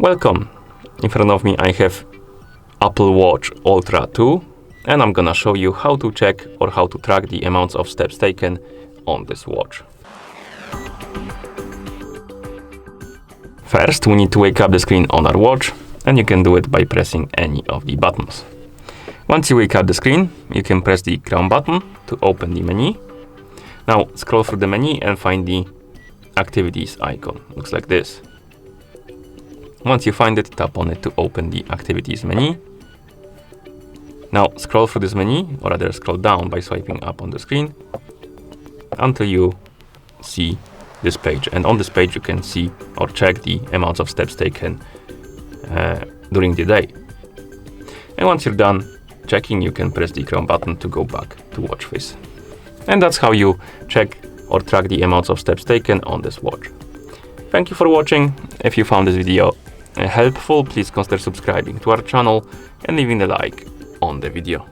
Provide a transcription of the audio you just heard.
Welcome! In front of me I have Apple Watch Ultra 2 and I'm gonna show you how to check or how to track the amounts of steps taken on this watch. First, we need to wake up the screen on our watch, and you can do it by pressing any of the buttons. Once you wake up the screen, you can press the Crown button to open the menu. Now scroll through the menu and find the activities icon. Looks like this. Once you find it, tap on it to open the activities menu. Now scroll through this menu, or rather scroll down by swiping up on the screen until you see this page. And on this page you can see or check the amounts of steps taken during the day. And once you're done checking, you can press the Crown button to go back to watch face. And that's how you check or track the amounts of steps taken on this watch. Thank you for watching. If you found this video helpful, please consider subscribing to our channel and leaving a like on the video.